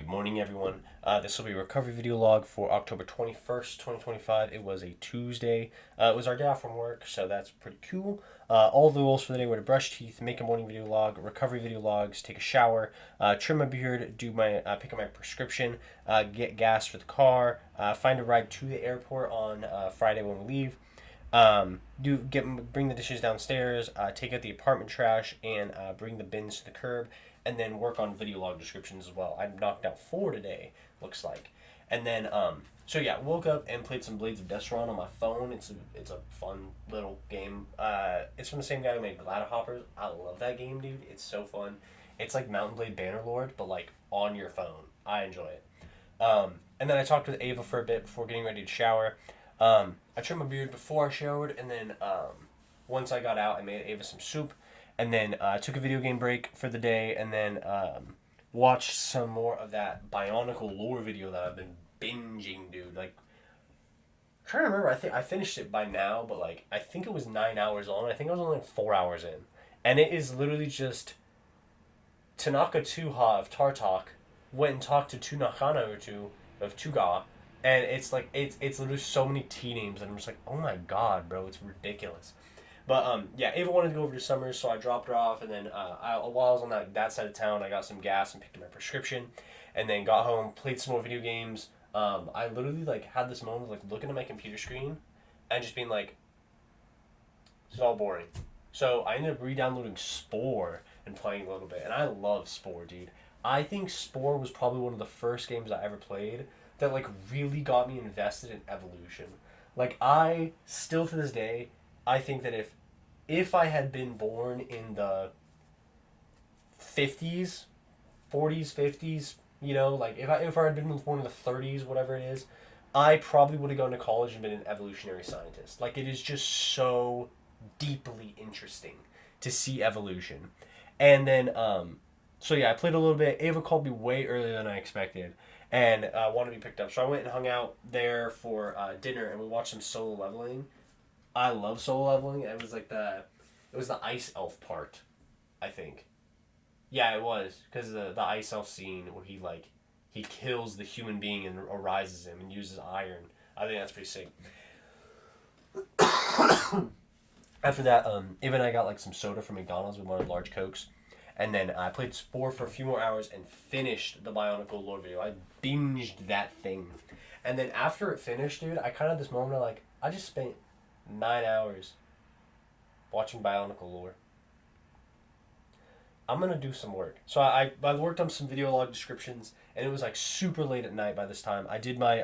morning, everyone. This will be a recovery video log for October 21st, 2025. It was a Tuesday. It was our day off from work, so that's pretty cool. All the rules for the day were to brush teeth, make a morning video log, recovery video logs, take a shower, trim my beard, do my pick up my prescription, get gas for the car, find a ride to the airport on Friday when we leave. Bring the dishes downstairs, take out the apartment trash, and bring the bins to the curb, and then work on video log descriptions as well. I knocked out 4 today, looks like, and then woke up and played some Blades of Deceron on my phone. It's a fun little game. It's from the same guy who made Hoppers. I love that game, dude. It's so fun. It's like Mountain Blade Bannerlord, but like on your phone. I enjoy it. And then I talked with Ava for a bit before getting ready to shower. I trimmed my beard before I showered, and then once I got out, I made Ava some soup, and then took a video game break for the day, and then watched some more of that Bionicle Lore video that I've been binging, dude. Like, I'm trying to remember, I think I finished it by now, but like I think it was 9 hours long. I think I was only like 4 hours in, and it is literally just Tanaka Tuha of Tartok went and talked to Tunakana or two of Tuga. And it's like it's literally so many T names, and I'm just like, oh my god, bro, it's ridiculous. But Ava wanted to go over to Summers, so I dropped her off, and then while I was on that side of town, I got some gas and picked up my prescription, and then got home, played some more video games. I literally like had this moment of like looking at my computer screen, and just being like, this is all boring. So I ended up re-downloading Spore and playing a little bit, and I love Spore, dude. I think Spore was probably one of the first games I ever played that like really got me invested in evolution. Like, I still to this day, I think that if I had been born in the 50s, 40s, 50s, you know, like if I had been born in the 30s, whatever it is, I probably would have gone to college and been an evolutionary scientist. Like, it is just so deeply interesting to see evolution. And then I played a little bit. Ava called me way earlier than I expected, and wanted to be picked up. So I went and hung out there for dinner, and we watched some solo leveling. I love solo leveling. It was the ice elf part, I think. Yeah, it was, because the ice elf scene where he kills the human being and arises him and uses iron. I think that's pretty sick. After that, Ava and I got like some soda from McDonald's. We wanted large Cokes. And then I played Spore for a few more hours and finished the Bionicle Lore video. I binged that thing. And then after it finished, dude, I kind of had this moment of like, I just spent 9 hours watching Bionicle Lore. I'm going to do some work. So I worked on some video log descriptions, and it was like super late at night by this time. I did my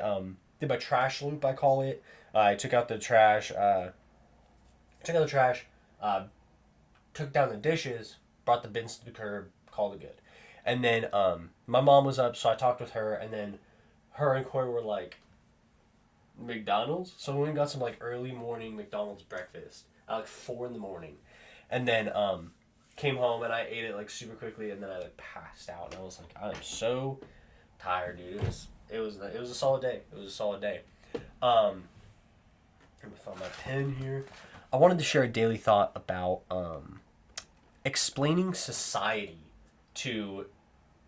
trash loop, I call it. I took out the trash, took down the dishes, brought the bins to the curb, called it good. And then my mom was up, so I talked with her, and then her and Korey were like, McDonald's? So we went and got some like early morning McDonald's breakfast at like 4 in the morning. And then came home and I ate it like super quickly, and then I like passed out, and I was like, I'm so tired, dude. It was a solid day. It was a solid day. Let me find my pen here. I wanted to share a daily thought about explaining society to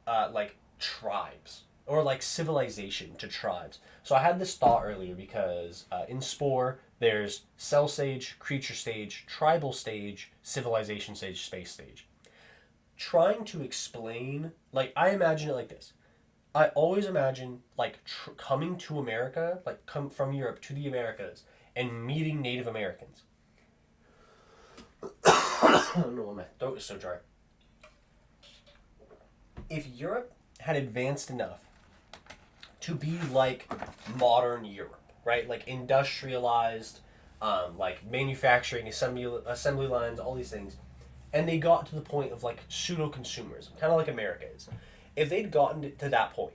like tribes, or like civilization to tribes. So I had this thought earlier because in Spore there's cell stage, creature stage, tribal stage, civilization stage, space stage. Trying to explain, like, I imagine it like this. I always imagine like coming to America, like come from Europe to the Americas and meeting Native Americans. I don't know why my throat is so dry. If Europe had advanced enough to be like modern Europe, right? Like industrialized, like manufacturing, assembly lines, all these things, and they got to the point of like pseudo-consumerism, kind of like America is. If they'd gotten to that point,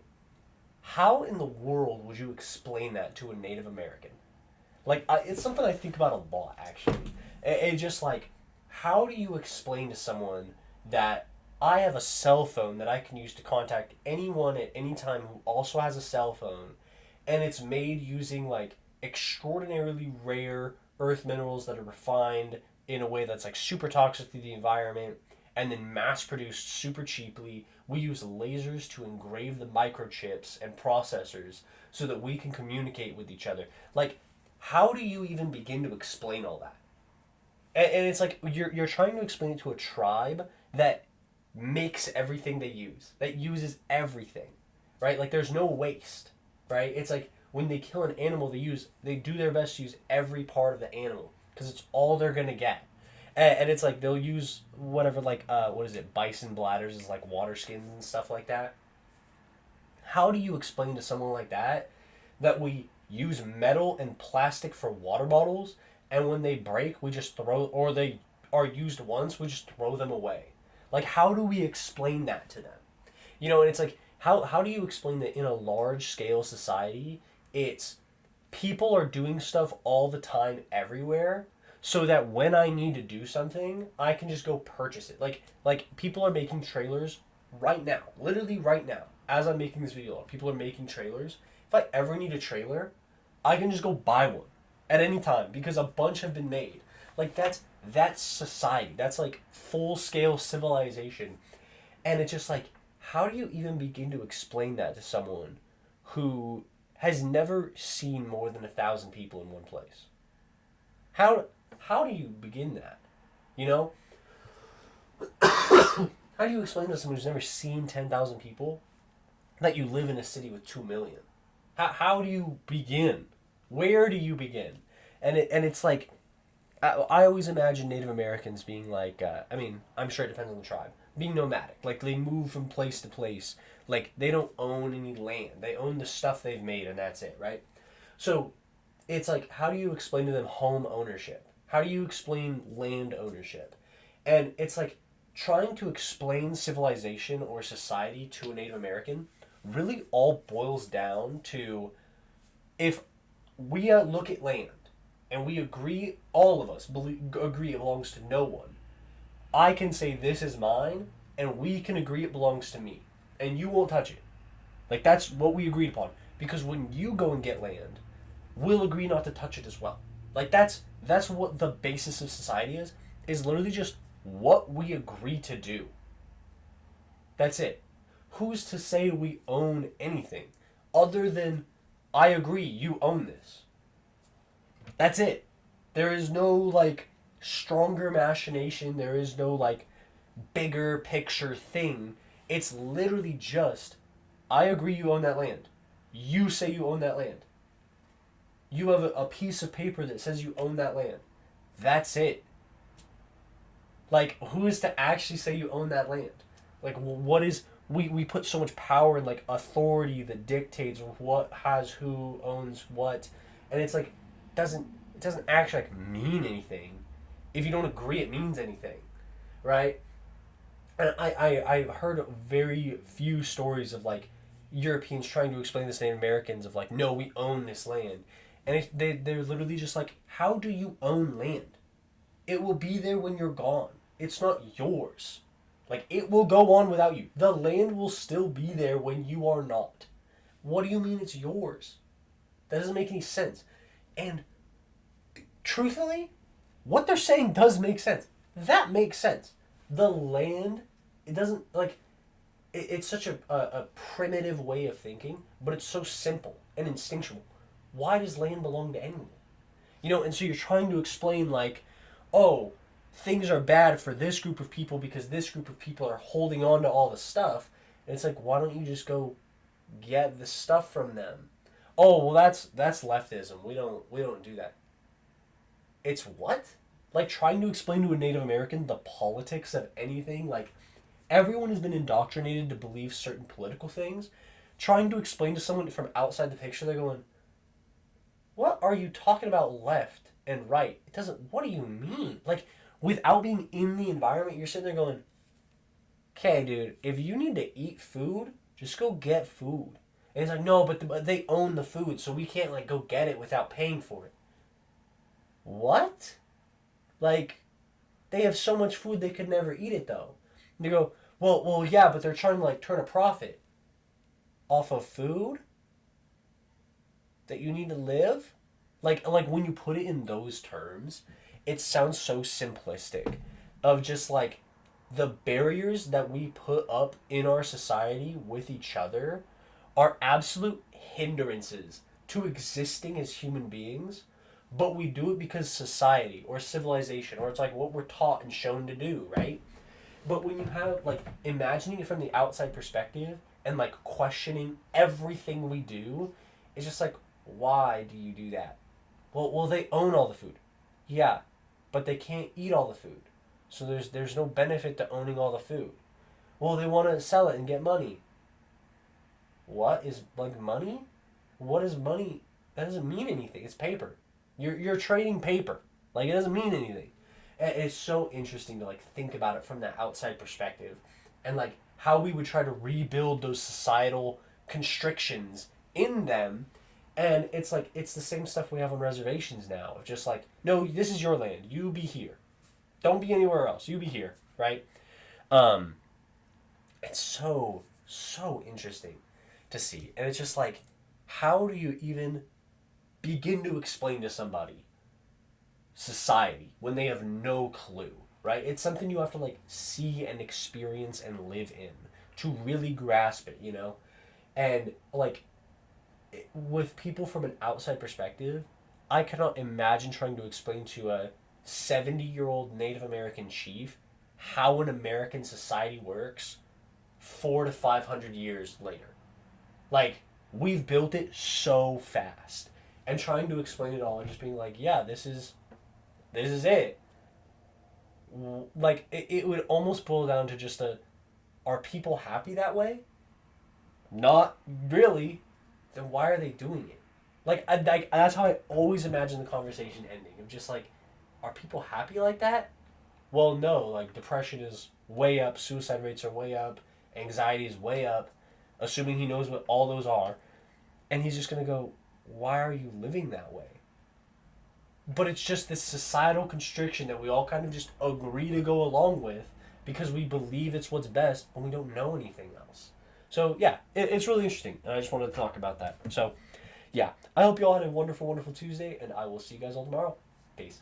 how in the world would you explain that to a Native American? Like, it's something I think about a lot, actually. It just like, how do you explain to someone that I have a cell phone that I can use to contact anyone at any time who also has a cell phone, and it's made using like extraordinarily rare earth minerals that are refined in a way that's like super toxic to the environment, and then mass produced super cheaply. We use lasers to engrave the microchips and processors so that we can communicate with each other. Like, how do you even begin to explain all that? And it's like you're trying to explain it to a tribe that makes everything they use, that uses everything, right? Like, there's no waste, right? It's like when they kill an animal, they do their best to use every part of the animal because it's all they're gonna get. And it's like they'll use whatever, like what is it, bison bladders as like water skins and stuff like that. How do you explain to someone like that that we use metal and plastic for water bottles, and when they break, we just throw, or they are used once, we just throw them away? Like, how do we explain that to them? And it's like, how do you explain that in a large scale society, it's people are doing stuff all the time everywhere, so that when I need to do something, I can just go purchase it. Like people are making trailers right now, literally right now, as I'm making this video. People are making trailers. If I ever need a trailer, I can just go buy one at any time because a bunch have been made. Like, that's society. That's like full scale civilization. And it's just like, how do you even begin to explain that to someone who has never seen more than 1,000 people in one place? How do you begin that? You know? How do you explain to someone who's never seen 10,000 people that you live in a city with 2 million? How do you begin? Where do you begin? And it's like, I always imagine Native Americans being like, I'm sure it depends on the tribe, being nomadic. Like, they move from place to place. Like, they don't own any land. They own the stuff they've made, and that's it, right? So, it's like, how do you explain to them home ownership? How do you explain land ownership? And it's like, trying to explain civilization or society to a Native American really all boils down to, if we look at land and we agree, all of us agree it belongs to no one, I can say this is mine, and we can agree it belongs to me, and you won't touch it. Like, that's what we agreed upon. Because when you go and get land, we'll agree not to touch it as well. Like, that's what the basis of society is literally just what we agree to do. That's it. Who's to say we own anything other than, I agree, you own this? That's it. There is no, like, stronger machination. There is no, like, bigger picture thing. It's literally just, I agree you own that land. You say you own that land. You have a piece of paper that says you own that land. That's it. Like, who is to actually say you own that land? Like, what is... We put so much power in, like, authority that dictates what has who, owns what. And it's like, it doesn't actually, like, mean anything. If you don't agree, it means anything. Right? And I've heard very few stories of, like, Europeans trying to explain this to Native Americans of, like, no, we own this land. And they're literally just like, how do you own land? It will be there when you're gone. It's not yours. Like, it will go on without you. The land will still be there when you are not. What do you mean it's yours? That doesn't make any sense. And truthfully, what they're saying does make sense. That makes sense. The land, it doesn't, like, it's such a primitive way of thinking, but it's so simple and instinctual. Why does land belong to anyone? And so you're trying to explain, like, oh, things are bad for this group of people because this group of people are holding on to all the stuff. And it's like, why don't you just go get the stuff from them? Oh, well, that's leftism. We don't do that. It's what? Like, trying to explain to a Native American the politics of anything. Like, everyone has been indoctrinated to believe certain political things. Trying to explain to someone from outside the picture, they're going, what are you talking about, left and right? It doesn't, what do you mean? Like, without being in the environment, you're sitting there going, okay, dude, if you need to eat food, just go get food. And it's like, no, but they own the food, so we can't, like, go get it without paying for it. What? Like, they have so much food they could never eat it, though. And they go, well, yeah, but they're trying to, like, turn a profit off of food that you need to live. Like when you put it in those terms, it sounds so simplistic of just, like, the barriers that we put up in our society with each other are absolute hindrances to existing as human beings, but we do it because society or civilization, or it's like what we're taught and shown to do, right? But when you have, like, imagining it from the outside perspective and, like, questioning everything we do, it's just like, why do you do that? Well, they own all the food. Yeah, but they can't eat all the food. So there's no benefit to owning all the food. Well, they want to sell it and get money. What is, like, money? What is money? That doesn't mean anything. It's paper. You're trading paper. Like, it doesn't mean anything. And it's so interesting to, like, think about it from that outside perspective, and, like, how we would try to rebuild those societal constrictions in them. And it's like, it's the same stuff we have on reservations now. Of just like, no, this is your land. You be here. Don't be anywhere else. You be here, right? Um, it's so interesting to see. And it's just like, how do you even begin to explain to somebody society when they have no clue, right? It's something you have to, like, see and experience and live in to really grasp it, you know? And, like, with people from an outside perspective, I cannot imagine trying to explain to a 70-year-old Native American chief how an American society works 400 to 500 years later. Like, we've built it so fast. And trying to explain it all and just being like, yeah, this is it. Like, it would almost boil down to just are people happy that way? Not really. Then why are they doing it? Like, that's how I always imagine the conversation ending. Of just like, are people happy like that? Well, no. Like, depression is way up, suicide rates are way up, anxiety is way up, assuming he knows what all those are. And he's just going to go, why are you living that way? But it's just this societal constriction that we all kind of just agree to go along with because we believe it's what's best when we don't know anything else. So, yeah, it's really interesting. And I just wanted to talk about that. So, yeah, I hope you all had a wonderful, wonderful Tuesday, and I will see you guys all tomorrow. Peace.